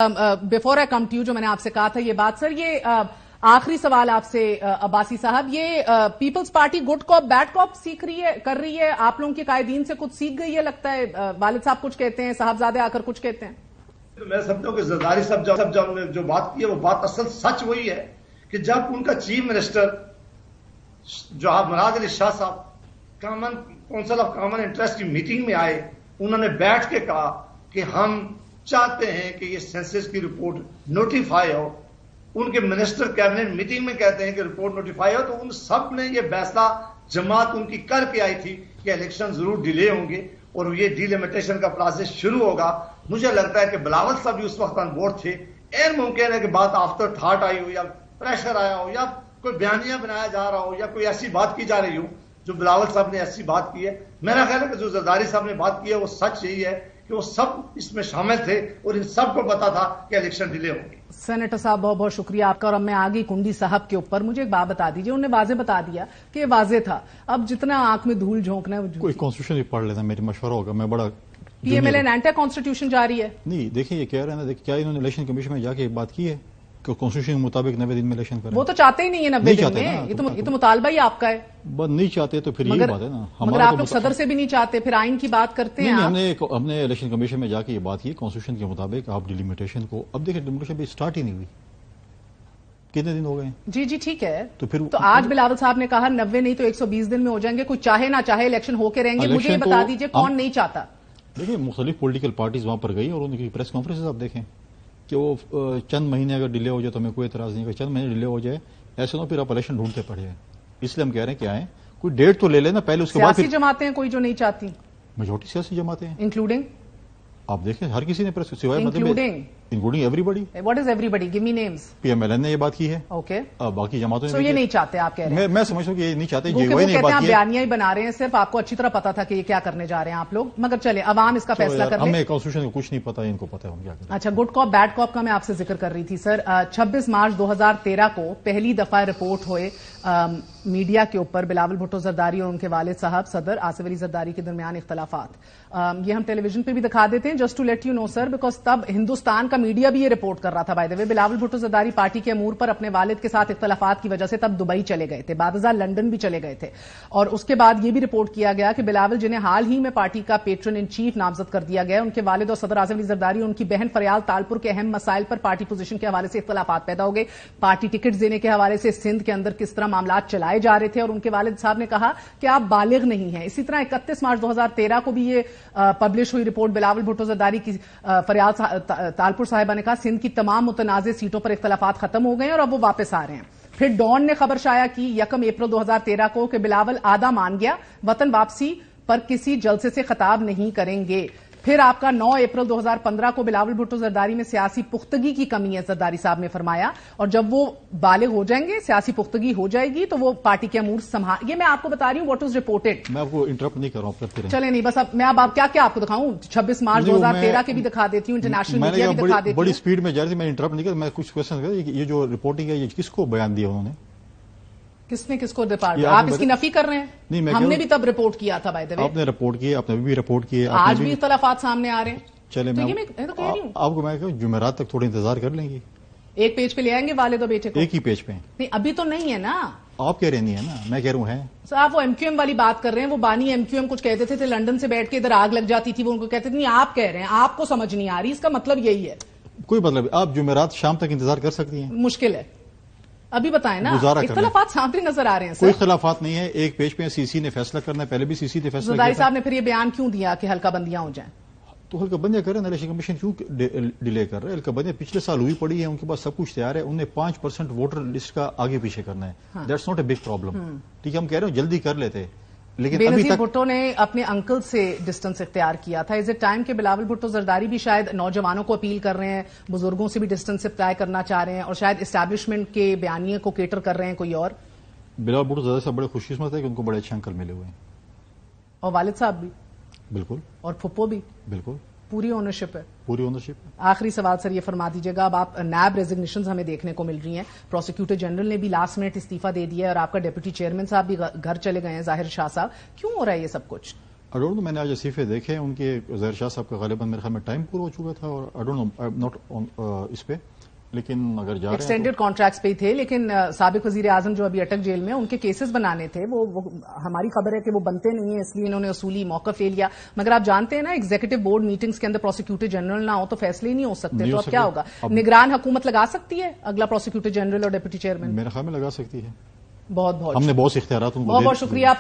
Before I come to you, जो मैंने आपसे कहा था ये बात सर, ये आखिरी सवाल आपसे अब्बासी साहब, ये Peoples Party good cop bad cop सीख रही है, कर रही है, आप लोगों के कायदीन से कुछ सीख गई है लगता है? वालिद साहब कुछ कहते हैं, साहबजादे आकर कुछ कहते हैं। तो मैं समझता हूँ कि जरदारी साहब जब जो बात की है वो बात असल सच वही है कि जब उनका चीफ मिनिस्टर जो मुराद अली शाह साहब काउंसिल ऑफ कॉमन इंटरेस्ट की मीटिंग में आए, उन्होंने बैठ के कहा कि हम चाहते हैं कि ये सेंसस की रिपोर्ट नोटिफाई हो। उनके मिनिस्टर कैबिनेट मीटिंग में कहते हैं कि रिपोर्ट नोटिफाई हो, तो उन सब ने ये फैसला जमात उनकी करके आई थी कि इलेक्शन जरूर डिले होंगे और ये डिलिमिटेशन का प्रोसेस शुरू होगा। मुझे लगता है कि बिलावल साहब भी उस वक्त ऑन बोर्ड थे। एन मुमकिन है कि बात आफ्टर थॉट आई हो या प्रेशर आया हो या कोई बयानिया बनाया जा रहा हो या कोई ऐसी बात की जा रही हो जो बिलावल साहब ने ऐसी बात की है। मेरा ख्याल है कि जो जरदारी साहब ने बात की है वो सच यही है कि वो सब इसमें शामिल थे और इन सबको पता था कि इलेक्शन डिले होंगे। सेनेटर साहब बहुत बहुत शुक्रिया आपका। और अब मैं आ गई कुंडी साहब के ऊपर। मुझे एक बात बता दीजिए, उन्होंने वाजे बता दिया कि ये वाजे था, अब जितना आंख में धूल झोंकना है कोई कॉन्स्टिट्यूशन ही पढ़ लेना, मेरी मशवरा होगा। मैं बड़ा पीएमएलएन एंटी कॉन्स्टिट्यूशन जा रही है। नहीं देखिए ये कह रहे हैं ना, क्या इन्होंने इलेक्शन कमीशन में जाके बात की है कि कॉन्स्टिट्यूशन के मुताबिक 90 दिन में इलेक्शन करें? वो तो चाहते ही नहीं है 90 दिन में। ये तो मुतालबा ही आपका है। नहीं चाहते तो फिर यही बात है ना। मगर आप लोग सदर से भी नहीं चाहते, फिर आइन की बात करते हैं। हमने इलेक्शन कमीशन में जाके ये बात की कॉन्स्टिट्यूशन के मुताबिक आप डिलिमिटेशन को, अब देखिए डिलिमिटेशन भी स्टार्ट ही नहीं हुई, कितने दिन हो गए? जी जी ठीक है। तो फिर तो आज बिलावल साहब ने कहा 90 नहीं तो 120 दिन में हो जाएंगे। कोई चाहे ना चाहे इलेक्शन होके रहेंगे। मुझे ये बता दीजिए कौन नहीं चाहता? देखिए मुख्तलिफ पोलिटिकल पार्टीज वहां पर गई और उनकी प्रेस कॉन्फ्रेंस आप देखें कि वो चंद महीने अगर डिले हो जाए तो हमें कोई एतराज नहीं, चंद महीने डिले हो जाए ऐसे ना फिर आप इलेक्शन ढूंढते पड़े। इसलिए हम कह रहे हैं कि आए कोई डेट तो ले लेना पहले, उसके बाद सियासी जमातें हैं कोई जो नहीं चाहती, मेजॉरिटी सियासी जमातें हैं इंक्लूडिंग आप देखें हर किसी ने प्रेस सिवाय including everybody. What is everybody? Give me names. PMLN ने ये बात की है। ओके बाकी जमातों ने ये नहीं चाहते आप कह रहे हैं? मैं समझता हूं कि ये नहीं चाहते। जेवाई ने ये बात की है। बयानिया ही बना रहे हैं, सिर्फ आपको अच्छी तरह पता था कि ये क्या करने जा रहे हैं आप लोग। मगर चले अवाम इसका फैसला कर ले। हमें कॉन्स्टिट्यूशन को कुछ नहीं पता, इनको पता है हम क्या करें। अच्छा, गुड कॉप बैड कॉप का मैं आपसे जिक्र कर रही थी सर। 26 मार्च 2013 को पहली दफा रिपोर्ट हुए मीडिया के ऊपर बिलावल भुट्टो जरदारी और उनके वालिद साहब सदर आसिफ अली जरदारी के दरमियान इख्तलाफात। ये हम टेलीविजन पे भी दिखा देते हैं just to let you know sir, because तब हिंदुस्तान का मीडिया भी ये रिपोर्ट कर रहा था। By the way Bilawal Bhutto Zardari party के अमूर पर अपने वालिद के साथ इख्तलाफात की वजह से तब दुबई चले गए थे, बादजा लंदन भी चले गए थे। और उसके बाद ये भी रिपोर्ट किया गया कि बिलावल जिन्हें हाल ही में पार्टी का पेट्रन इन चीफ नामजद कर दिया गया, उनके वालिद और सदर आसिफ अली जरदारी और उनकी बहन फरियाल तालपुर के अहम मसाइल पर पार्टी पोजीशन के हवाले से इख्तलाफात पैदा हो गए। पार्टी टिकट देने के हवाले से सिंध के अंदर किस तरह मामला चलाए जा रहे थे और उनके वालिद साहब ने कहा कि आप बालिग नहीं हैं। इसी तरह 31 मार्च 2013 को भी ये पब्लिश हुई रिपोर्ट बिलावल भुट्टो जरदारी की। फरियाल तालपुर साहिबा ने कहा सिंध की तमाम मुतनाज़ सीटों पर इख्तलाफात खत्म हो गए और अब वो वापस आ रहे हैं। फिर डॉन ने खबर शाया की 1 अप्रैल 2013 को कि बिलावल आधा मान गया, वतन वापसी पर किसी जलसे से खिताब नहीं करेंगे। फिर आपका 9 अप्रैल 2015 को बिलावल भुट्टो जरदारी में सियासी पुख्तगी की कमी है, जरदारी साहब ने फरमाया, और जब वो बालिग हो जाएंगे, सियासी पुख्तगी हो जाएगी तो वो पार्टी के अमूर संभाल। ये मैं आपको बता रही हूँ व्हाट वाज रिपोर्टेड। मैं आपको इंटरप्ट नहीं कर रहा हूँ। चले नहीं बस अब मैं अब क्या क्या आपको दिखाऊं? 26 मार्च 2013 के भी दिखा देती हूँ, इंटरनेशनल मीडिया भी दिखा देती हूँ। बड़ी स्पीड में जा रही थी, मैं इंटरप्ट नहीं कर। मैं कुछ क्वेश्चन कर, ये जो रिपोर्टिंग है ये किसको बयान दिया उन्होंने? किसने किसको डिपार्टमेंट? आप इसकी नफी कर रहे हैं? नहीं, हमने भी तब रिपोर्ट किया था। बाय द वे आपने रिपोर्ट किया, आपने भी रिपोर्ट किया, आज भी इख्तलाफात सामने आ रहे हैं। चले तो मैं तो कह रही हूं आपको मैं कहूं जुमेरात तक थोड़ा इंतजार कर लेंगे। एक पेज पे ले आएंगे वालिद और बेटे को? एक ही पेज पे। नहीं अभी तो नहीं है ना। आप कह रहे नहीं है ना, मैं कह रहा हूं है। सर आप वो एमक्यूएम वाली बात कर रहे हैं। वो बानी एमक्यूएम कुछ कहते थे लंदन से बैठ के इधर आग लग जाती थी, वो उनको कहते थे नहीं आप कह रहे हैं, आपको समझ नहीं आ रही, इसका मतलब यही है। कोई मतलब आप जुमेरात शाम तक इंतजार कर सकती हैं? मुश्किल है, अभी बताएं ना। इख्तलाफात सामने नजर आ रहे हैं। कोई इख्तलाफात नहीं है, एक पेज पे सीसी ने फैसला करना है, पहले भी सीसी ने फैसला किया। जरदारी साहब ने फिर ये बयान क्यों दिया कि हल्का बंदियां हो जाएं? तो हल्का बंदियां करें ना, इलेक्शन कमीशन क्यों डिले कर रहे हैं? हल्का बंदियां पिछले साल हुई पड़ी है, उनके पास सब कुछ तैयार है, उन्हें 5% वोटर लिस्ट का आगे पीछे करना है। That's not a big problem. ठीक है, हम कह रहे हो जल्दी कर लेते, लेकिन अभी तक भुट्टो ने अपने अंकल से डिस्टेंस इख्तियार किया था। इज इट टाइम के बिलावल भुट्टो जरदारी भी शायद नौजवानों को अपील कर रहे हैं, बुजुर्गों से भी डिस्टेंस इख्तियार करना चाह रहे हैं और शायद एस्टैब्लिशमेंट के बयानिए को केटर कर रहे हैं कोई और? बिलावल भुट्टो जरदारी साहब बड़े खुशकिस्मत है कि उनको बड़े अच्छे अंकल मिले हुए हैं। और वालिद साहब भी? बिल्कुल। और फुप्पो भी? बिल्कुल। पूरी ओनरशिप है? पूरी ओनरशिप। आखिरी सवाल सर ये फरमा दीजिएगा, अब आप नैब रेजिग्नेशंस हमें देखने को मिल रही हैं, प्रोसिक्यूटर जनरल ने भी लास्ट मिनट इस्तीफा दे दिया है और आपका डिप्टी चेयरमैन साहब भी घर चले गए हैं, जाहिर शाह साहब, क्यों हो रहा है ये सब कुछ? اڈونٹ میں نے آج صفحے دیکھے ان کے ظاہر شاہ صاحب کا غالباً میرے خیال میں ٹائم پورا ہو چکا تھا اور اڈونٹ ناٹ اس پہ، لیکن اگر جا رہے ہیں ایکسٹینڈیڈ کانٹریکٹس پہ ہی تھے، لیکن سابق وزیر اعظم جو ابھی اٹک جیل میں ان کے کیسز بنانے تھے، وہ ہماری خبر ہے کہ وہ بنتے نہیں ہیں، اس لیے انہوں نے اصولی موقف لے لیا. مگر آپ جانتے ہیں نا ایگزیکٹو بورڈ میٹنگز کے اندر پروسیکیوٹر جنرل نہ ہو تو فیصلے ہی نہیں ہو سکتے. تو اب کیا ہوگا؟ نگران حکومت لگا سکتی ہے اگلا پروسیکیوٹر جنرل اور ڈپٹی چیئرمین؟ میرے خیال میں لگا سکتی ہے. بہت ہم نے بہت سے اختیارات ان کو بہت شکریہ.